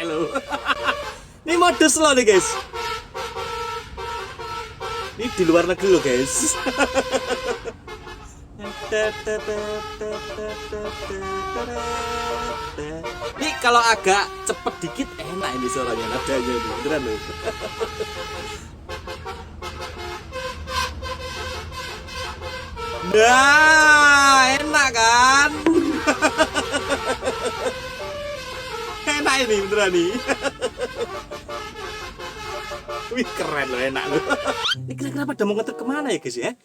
loh. Ini mode slow nih guys. Ini di luar negeri loh guys. Ini kalau agak cepet dikit enak ini suaranya, nadanya ini beneran loh. Nah, enak kan? Enak ini beneran nih. Wih keren loh, enak loh. Ini kira-kira pada mau ngetrek kemana ya guys ya?